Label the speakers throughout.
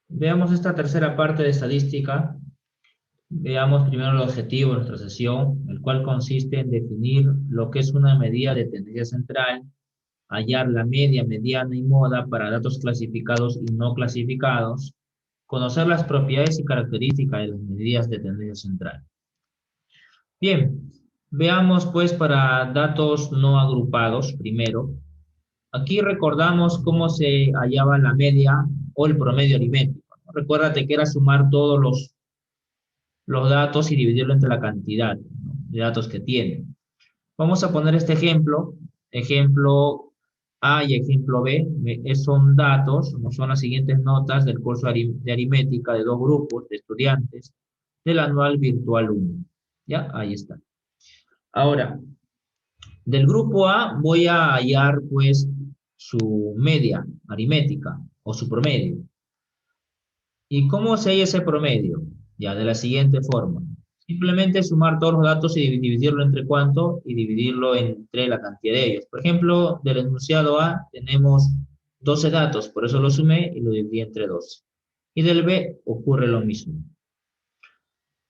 Speaker 1: Veamos esta tercera parte de estadística. Veamos primero el objetivo de nuestra sesión, el cual consiste en definir lo que es una medida de tendencia central, hallar la media, mediana y moda para datos clasificados y no clasificados, conocer las propiedades y características de las medidas de tendencia central. Bien, veamos pues para datos no agrupados primero. Aquí recordamos cómo se hallaba la media o el promedio aritmético, ¿no? Recuérdate que era sumar todos los datos y dividirlo entre la cantidad, ¿no?, de datos que tienen. Vamos a poner este ejemplo, ejemplo A y ejemplo B, son datos, no son las siguientes notas del curso de aritmética de dos grupos de estudiantes del anual virtual 1. ¿Ya? Ahí está. Ahora, del grupo A voy a hallar pues su media aritmética o su promedio. ¿Y cómo se halla ese promedio? Ya, de la siguiente forma. Simplemente sumar todos los datos y dividirlo entre cuánto y dividirlo entre la cantidad de ellos. Por ejemplo, del enunciado A tenemos 12 datos, por eso lo sumé y lo dividí entre 12. Y del B ocurre lo mismo.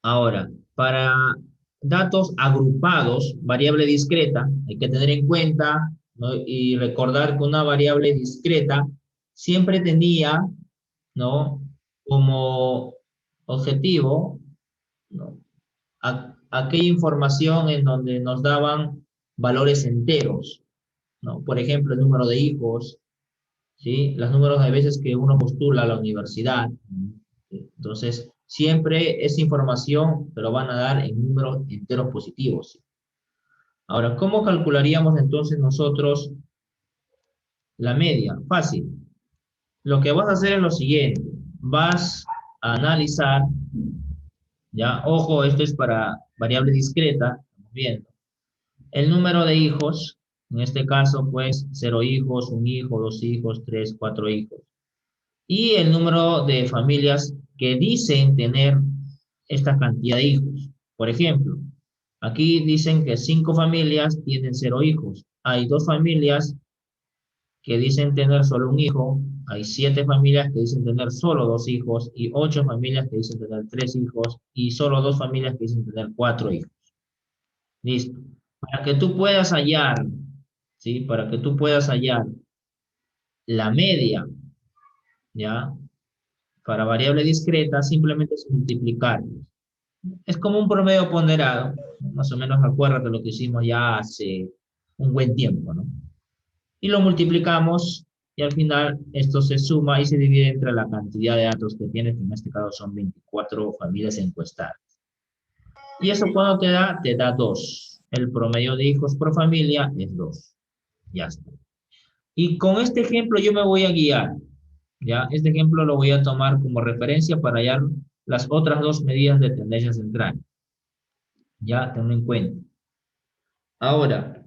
Speaker 1: Ahora, para datos agrupados, variable discreta, hay que tener en cuenta, ¿no?, y recordar que una variable discreta siempre tenía, ¿no?, como objetivo, ¿no?, aquella información en donde nos daban valores enteros, ¿no? Por ejemplo, el número de hijos, ¿sí? Los números de veces que uno postula a la universidad. Entonces, siempre esa información te lo van a dar en números enteros positivos, ¿sí? Ahora, ¿cómo calcularíamos entonces nosotros la media? Fácil. Lo que vas a hacer es lo siguiente. Vas a analizar, ya, ojo, esto es para variable discreta, estamos viendo, el número de hijos, en este caso, pues, 0 hijos, 1 hijo, 2 hijos, 3, 4 hijos. Y el número de familias que dicen tener esta cantidad de hijos. Por ejemplo, aquí dicen que 5 familias tienen 0 hijos. Hay 2 familias que dicen tener solo un hijo. Hay 7 familias que dicen tener solo 2 hijos. Y 8 familias que dicen tener 3 hijos. Y solo 2 familias que dicen tener 4 hijos. Listo. Para que tú puedas hallar, ¿sí? Para que tú puedas hallar la media, ¿ya?, para variable discreta, simplemente es multiplicarlos. Es como un promedio ponderado, ¿no? Más o menos acuérdate lo que hicimos ya hace un buen tiempo, ¿no? Y lo multiplicamos y al final esto se suma y se divide entre la cantidad de datos que tienes, que en este caso son 24 familias encuestadas. ¿Y eso cuánto te da? Te da 2. El promedio de hijos por familia es 2. Ya está. Y con este ejemplo yo me voy a guiar, ¿ya? Este ejemplo lo voy a tomar como referencia para hallar las otras dos medidas de tendencia central. Ya, tenlo en cuenta. Ahora,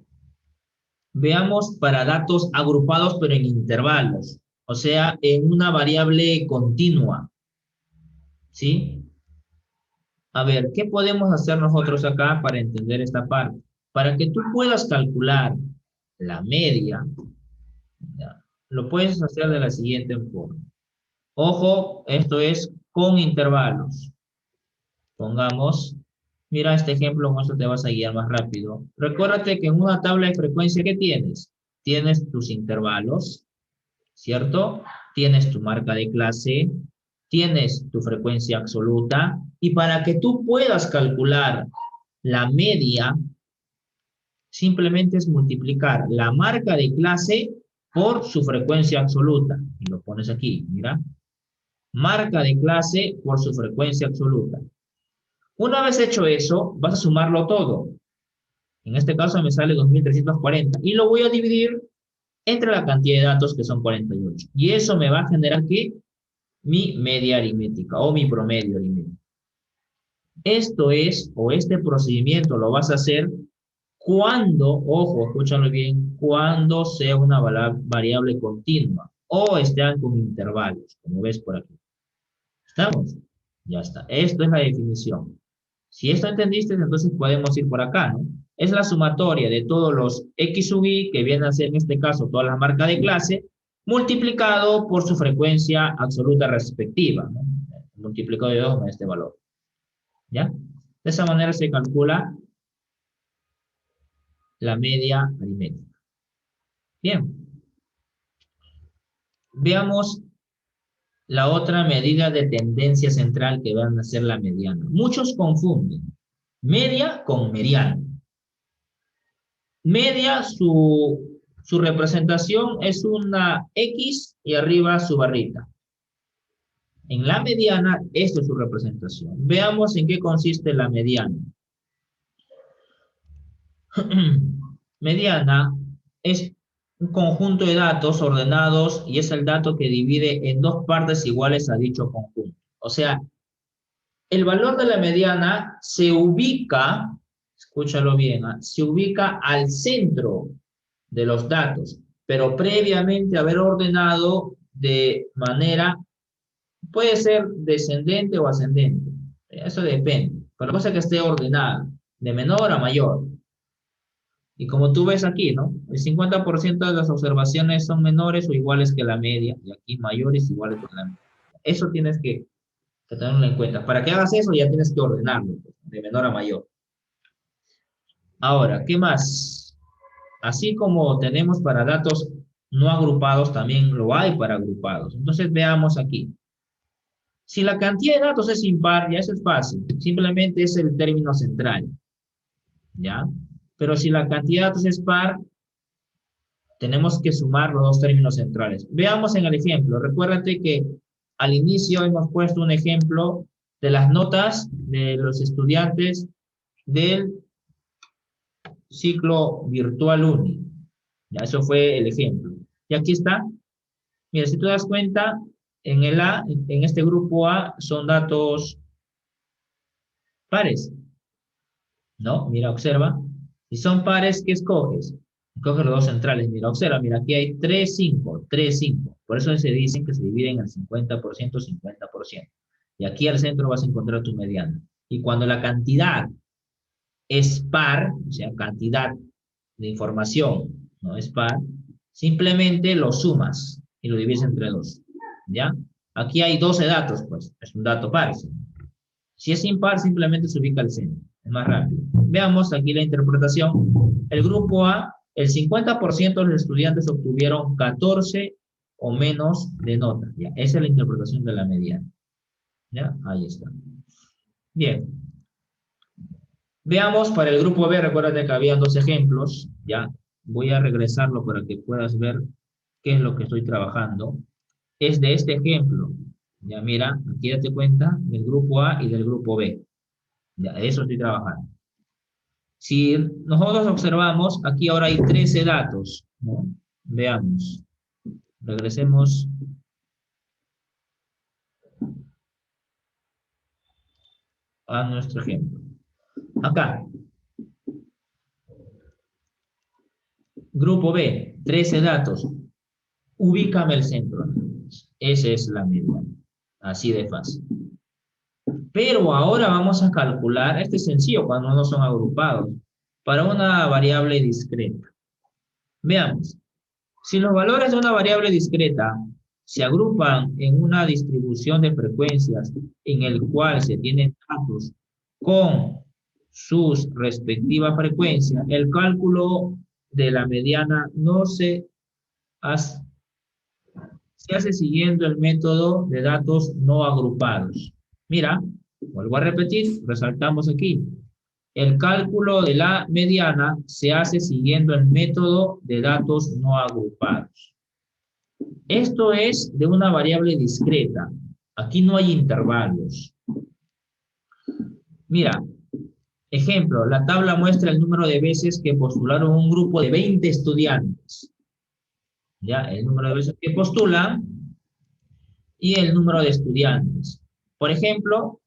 Speaker 1: veamos para datos agrupados pero en intervalos, o sea, en una variable continua, ¿sí? A ver, ¿qué podemos hacer nosotros acá para entender esta parte? Para que tú puedas calcular la media, ¿ya?, lo puedes hacer de la siguiente forma. Ojo, esto es con intervalos. Pongamos, mira este ejemplo, con esto te vas a guiar más rápido. Recuérdate que en una tabla de frecuencia, ¿qué tienes? Tienes tus intervalos, ¿cierto? Tienes tu marca de clase, tienes tu frecuencia absoluta, y para que tú puedas calcular la media, simplemente es multiplicar la marca de clase por su frecuencia absoluta. Y lo pones aquí, mira. Marca de clase por su frecuencia absoluta. Una vez hecho eso, vas a sumarlo todo. En este caso me sale 2340 y lo voy a dividir entre la cantidad de datos, que son 48. Y eso me va a generar, ¿qué? Mi media aritmética o mi promedio aritmético. Esto es, o este procedimiento lo vas a hacer cuando, ojo, escúchalo bien, cuando sea una variable continua o estén con intervalos, como ves por aquí. ¿Estamos? Ya está. Esto es la definición. Si esto entendiste, entonces podemos ir por acá, ¿no? Es la sumatoria de todos los X sub I, que vienen a ser en este caso todas las marcas de clase, multiplicado por su frecuencia absoluta respectiva, ¿no? Multiplicado de 2 con este valor, ¿ya? De esa manera se calcula la media aritmética. Bien, veamos la otra medida de tendencia central que van a ser la mediana. Muchos confunden media con mediana. Media, su representación es una X y arriba su barrita. En la mediana, esta es su representación. Veamos en qué consiste la mediana. Mediana es un conjunto de datos ordenados y es el dato que divide en dos partes iguales a dicho conjunto. O sea, el valor de la mediana se ubica, escúchalo bien, ¿eh? Se ubica al centro de los datos, pero previamente haber ordenado de manera, puede ser descendente o ascendente, eso depende, pero la cosa es que esté ordenada, de menor a mayor. Y como tú ves aquí, ¿no? El 50% de las observaciones son menores o iguales que la media, y aquí mayores o iguales que la media. Eso tienes que tenerlo en cuenta. Para que hagas eso ya tienes que ordenarlo, pues, de menor a mayor. Ahora, ¿qué más? Así como tenemos para datos no agrupados, también lo hay para agrupados. Entonces veamos aquí. Si la cantidad de datos es impar, ya eso es fácil. Simplemente es el término central, ¿ya? Pero si la cantidad de datos es par, tenemos que sumar los dos términos centrales. Veamos en el ejemplo. Recuérdate que al inicio hemos puesto un ejemplo de las notas de los estudiantes del ciclo virtual UNI. Ya, eso fue el ejemplo. Y aquí está. Mira, si tú das cuenta, en el A, en este grupo A, son datos pares, ¿no? Mira, observa. Si son pares, ¿qué escoges? Escoge los dos centrales. Mira, observa, mira, aquí hay 3, 5, 3, 5. Por eso se dicen que se dividen al 50%, 50%. Y aquí al centro vas a encontrar tu mediana. Y cuando la cantidad es par, o sea, cantidad de información no es par, simplemente lo sumas y lo divides entre dos, ¿ya? Aquí hay 12 datos, pues, es un dato par. ¿Sí? Si es impar, simplemente se ubica al centro, es más rápido. Veamos aquí la interpretación. El grupo A, el 50% de los estudiantes obtuvieron 14 o menos de nota, ¿ya? Esa es la interpretación de la mediana, ¿ya? Ahí está. Bien, veamos para el grupo B, recuérdate que habían dos ejemplos, ya. Voy a regresarlo para que puedas ver qué es lo que estoy trabajando. Es de este ejemplo. Ya mira, aquí date cuenta del grupo A y del grupo B. Ya, de eso estoy trabajando. Si nosotros observamos, aquí ahora hay 13 datos, ¿no? Veamos. Regresemos a nuestro ejemplo. Acá, grupo B, 13 datos. Ubícame el centro. Esa es la mediana. Así de fácil. Pero ahora vamos a calcular, este es sencillo cuando no son agrupados, para una variable discreta. Veamos, si los valores de una variable discreta se agrupan en una distribución de frecuencias en el cual se tienen datos con sus respectivas frecuencias, el cálculo de la mediana no hace, se hace siguiendo el método de datos no agrupados. Mira, vuelvo a repetir, resaltamos aquí. El cálculo de la mediana se hace siguiendo el método de datos no agrupados. Esto es de una variable discreta. Aquí no hay intervalos. Mira, ejemplo, la tabla muestra el número de veces que postularon un grupo de 20 estudiantes. Ya, el número de veces que postulan y el número de estudiantes. Por ejemplo,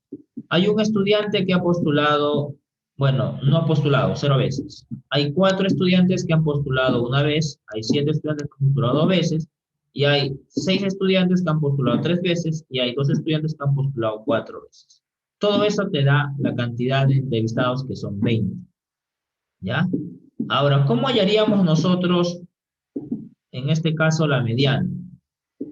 Speaker 1: hay un estudiante que ha postulado, bueno, no ha postulado, 0 veces. Hay 4 estudiantes que han postulado 1 vez, hay 7 estudiantes que han postulado 2 veces, y hay 6 estudiantes que han postulado 3 veces, y hay 2 estudiantes que han postulado 4 veces. Todo eso te da la cantidad de entrevistados que son 20. ¿Ya? Ahora, ¿cómo hallaríamos nosotros, en este caso, la mediana?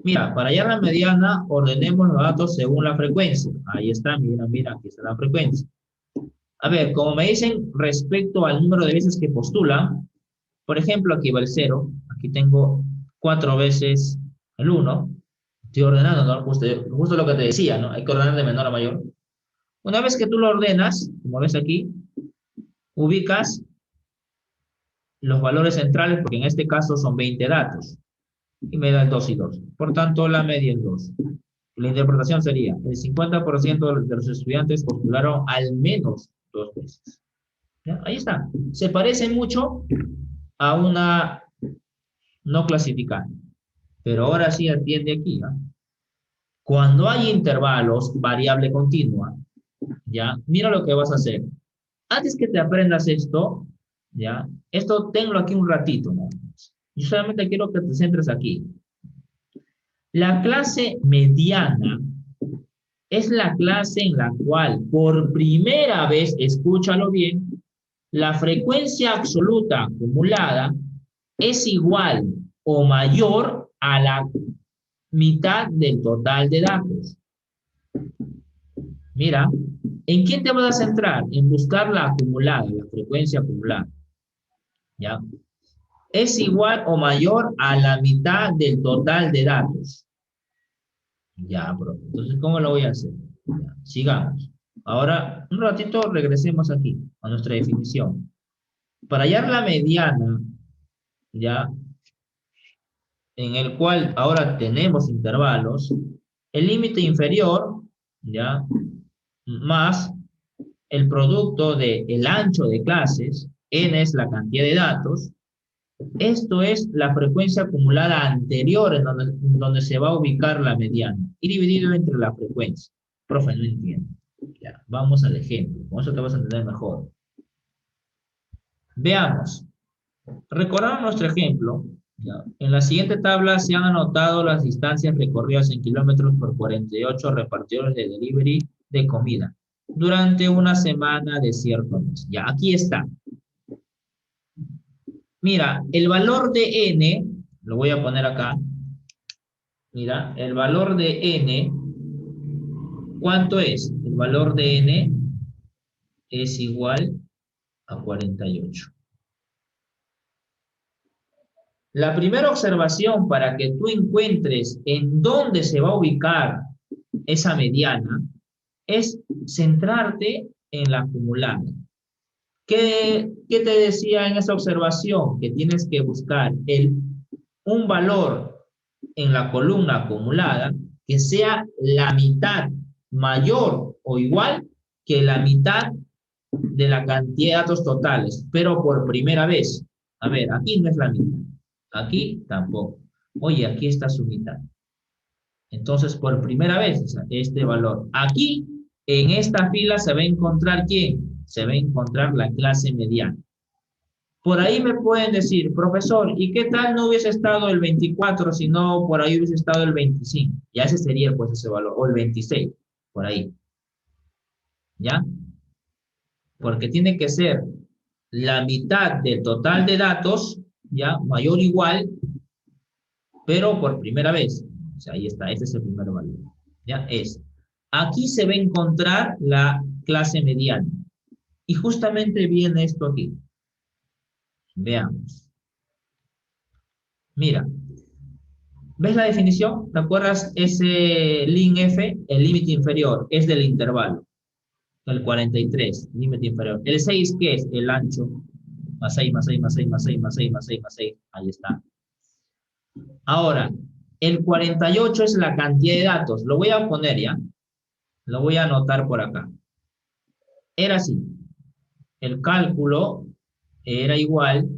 Speaker 1: Mira, para hallar la mediana, ordenemos los datos según la frecuencia. Ahí está, mira, mira, aquí está la frecuencia. A ver, como me dicen respecto al número de veces que postulan, por ejemplo, aquí va el 0, aquí tengo 4 veces el 1. Estoy ordenando, ¿no? Justo lo que te decía, ¿no? Hay que ordenar de menor a mayor. Una vez que tú lo ordenas, como ves aquí, ubicas los valores centrales, porque en este caso son 20 datos, y me da el 2 y 2. Por tanto, la media es 2. La interpretación sería, el 50% de los estudiantes postularon al menos 2 veces. ¿Ya? Ahí está. Se parece mucho a una no clasificada. Pero ahora sí atiende aquí, ¿no? Cuando hay intervalos, variable continua, ¿ya? Mira lo que vas a hacer. Antes que te aprendas esto, ¿ya? Esto tenlo aquí un ratito, ¿no? Yo solamente quiero que te centres aquí. La clase mediana es la clase en la cual por primera vez, escúchalo bien, la frecuencia absoluta acumulada es igual o mayor a la mitad del total de datos. Mira, ¿en quién te vas a centrar? En buscar la acumulada, la frecuencia acumulada. ¿Ya? Es igual o mayor a la mitad del total de datos. Ya, bro. Entonces, ¿cómo lo voy a hacer? Ya, sigamos. Ahora, un ratito regresemos aquí a nuestra definición. Para hallar la mediana, ya, en el cual ahora tenemos intervalos, el límite inferior, ya, más el producto del ancho de clases, n es la cantidad de datos, esto es la frecuencia acumulada anterior en donde se va a ubicar la mediana, y dividido entre la frecuencia. Profe, no entiendo. Ya, vamos al ejemplo, con eso te vas a entender mejor. Veamos. Recordamos nuestro ejemplo. Ya. En la siguiente tabla se han anotado las distancias recorridas en kilómetros por 48 repartidores de delivery de comida durante una semana de cierto mes. Ya, aquí está. Mira, el valor de n, lo voy a poner acá. Mira, el valor de n, ¿cuánto es? El valor de n es igual a 48. La primera observación para que tú encuentres en dónde se va a ubicar esa mediana es centrarte en la acumulada. ¿Qué te decía en esa observación? Que tienes que buscar un valor en la columna acumulada que sea la mitad mayor o igual que la mitad de la cantidad de datos totales, pero por primera vez. A ver, aquí no es la mitad, aquí tampoco. Oye, aquí está su mitad. Entonces, por primera vez, este valor. Aquí, en esta fila, se va a encontrar ¿quién? Se va a encontrar la clase mediana. Por ahí me pueden decir, profesor, ¿y qué tal no hubiese estado el 24, sino por ahí hubiese estado el 25? Ya ese sería pues ese valor, o el 26, por ahí. ¿Ya? Porque tiene que ser la mitad del total de datos, ¿ya? Mayor o igual, pero por primera vez. O sea, ahí está, este es el primer valor. ¿Ya? Aquí se va a encontrar la clase mediana. Y justamente viene esto aquí. Veamos. Mira, ¿ves la definición? ¿Te acuerdas ese lin F? El límite inferior es del intervalo. El 43, límite inferior. El 6, ¿qué es? El ancho. Más 6, más 6, más 6, más 6, más 6, más 6, más 6. Ahí está. Ahora, el 48 es la cantidad de datos. Lo voy a poner ya. Lo voy a anotar por acá. Era así. El cálculo era igual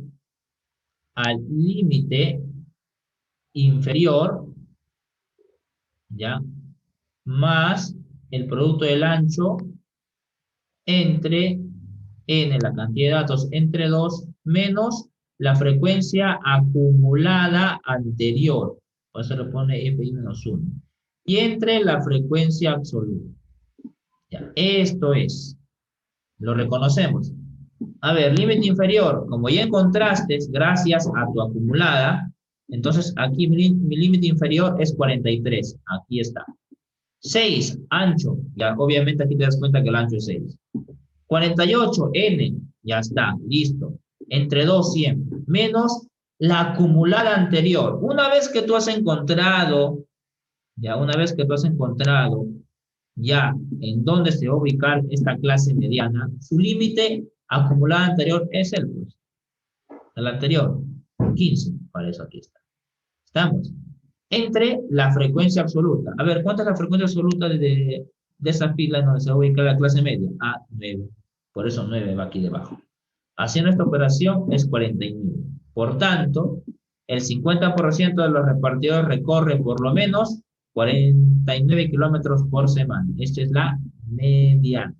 Speaker 1: al límite inferior, ¿ya? Más el producto del ancho entre n, la cantidad de datos, entre 2, menos la frecuencia acumulada anterior. Por eso le pone f menos 1. Y entre la frecuencia absoluta. Ya, esto es. Lo reconocemos. A ver, límite inferior. Como ya encontraste, gracias a tu acumulada, Entonces, aquí mi límite inferior es 43. Aquí está. 6, ancho. Ya, obviamente aquí te das cuenta que el ancho es 6. 48, n. Ya está, listo. Entre 2 siempre. Menos la acumulada anterior. Una vez que tú has encontrado, ya en dónde se va a ubicar esta clase mediana, su límite acumulada anterior es el anterior, 15. Para eso aquí está. ¿Estamos? Entre la frecuencia absoluta. A ver, ¿cuánta es la frecuencia absoluta de esa fila donde se ubica la clase media? Ah, 9. Por eso 9 va aquí debajo. Haciendo esta operación es 49. Por tanto, el 50% de los repartidores recorre por lo menos 49 kilómetros por semana. Esta es la mediana.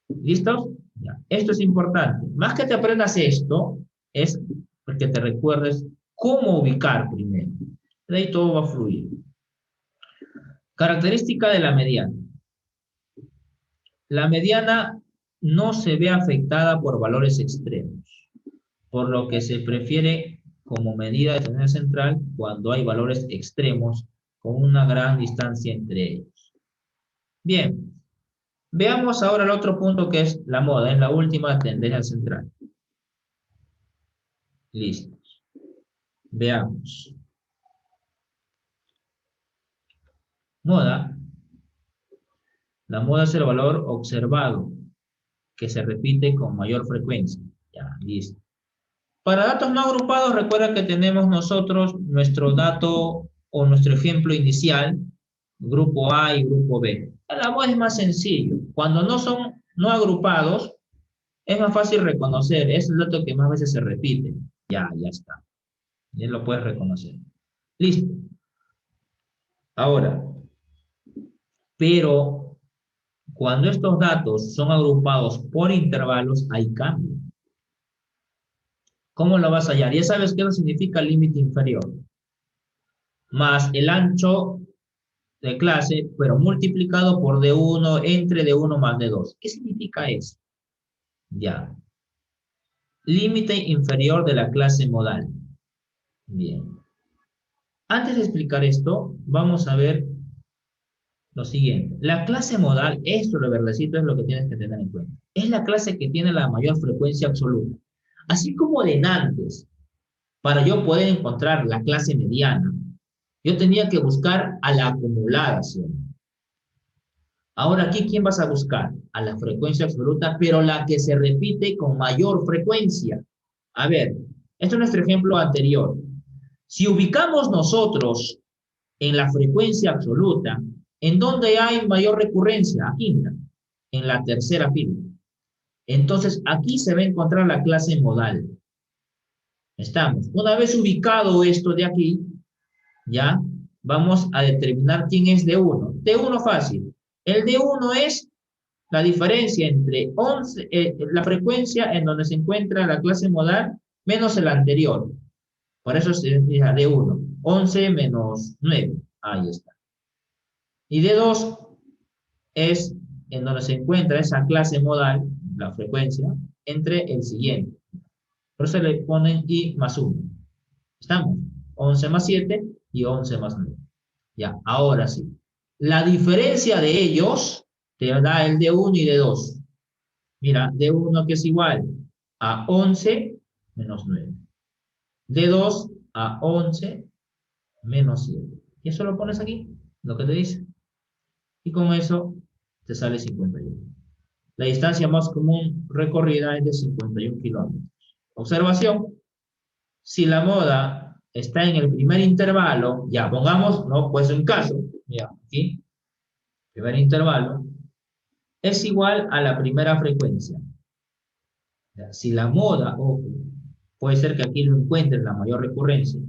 Speaker 1: ¿Listos? Ya. Esto es importante. Más que te aprendas esto, es porque te recuerdes cómo ubicar primero. De ahí todo va a fluir. Característica de la mediana. La mediana no se ve afectada por valores extremos, por lo que se prefiere como medida de tendencia central cuando hay valores extremos con una gran distancia entre ellos. Bien, veamos ahora el otro punto que es la moda, es la última tendencia central. Listos. Veamos. Moda. La moda es el valor observado que se repite con mayor frecuencia. Ya, listo. Para datos no agrupados, recuerda que tenemos nosotros nuestro dato o nuestro ejemplo inicial, grupo A y grupo B. La moda es más sencillo. Cuando no son no agrupados, es más fácil reconocer. Es el dato que más veces se repite. Ya está. Ya lo puedes reconocer. Listo. Ahora, pero cuando estos datos son agrupados por intervalos, hay cambio. ¿Cómo lo vas a hallar? Ya sabes qué significa límite inferior. Más el ancho de clase, pero multiplicado por D1 entre D1 más D2. ¿Qué significa eso? Ya. Límite inferior de la clase modal. Bien. Antes de explicar esto, vamos a ver lo siguiente. La clase modal, esto lo verdecito es lo que tienes que tener en cuenta. Es la clase que tiene la mayor frecuencia absoluta. Así como de antes, para yo poder encontrar la clase mediana, yo tenía que buscar a la acumulada, ¿sí? Ahora aquí, ¿quién vas a buscar? A la frecuencia absoluta, pero la que se repite con mayor frecuencia. A ver, esto es nuestro ejemplo anterior. Si ubicamos nosotros en la frecuencia absoluta, ¿en dónde hay mayor recurrencia? Aquí, mira, en la tercera fila. Entonces, aquí se va a encontrar la clase modal. Estamos. Una vez ubicado esto de aquí, ya vamos a determinar quién es D1. D1 fácil. El D1 es la diferencia entre 11, la frecuencia en donde se encuentra la clase modal menos el anterior. Por eso se dice D1. 11 menos 9. Ahí está. Y D2 es en donde se encuentra esa clase modal, la frecuencia, entre el siguiente. Por eso le ponen I más 1. ¿Estamos? 11 más 7 y 11 más 9. Ya, ahora sí. La diferencia de ellos te da el D1 y D2. Mira, D1 que es igual a 11 menos 9. D2 a 11 menos 7. Y eso lo pones aquí, lo que te dice. Y con eso te sale 51. La distancia más común recorrida es de 51 kilómetros. Observación. Si la moda está en el primer intervalo, ya pongamos, no, pues un caso, ya, aquí, primer intervalo, es igual a la primera frecuencia. Ya, si la moda, ojo, puede ser que aquí lo encuentres la mayor recurrencia.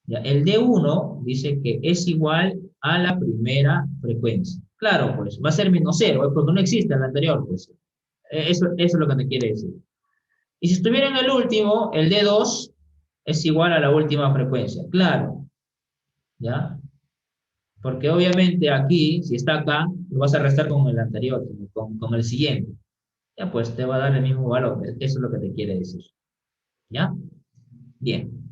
Speaker 1: Ya, el D1 dice que es igual a la primera frecuencia. Claro, pues va a ser menos 0, porque no existe en la anterior, pues. Eso es lo que te quiere decir. Y si estuviera en el último, el D2 es igual a la última frecuencia. Claro, ¿ya? Porque obviamente aquí, si está acá, lo vas a restar con el anterior, con el siguiente. Ya, pues te va a dar el mismo valor. Eso es lo que te quiere decir. ¿Ya? Bien.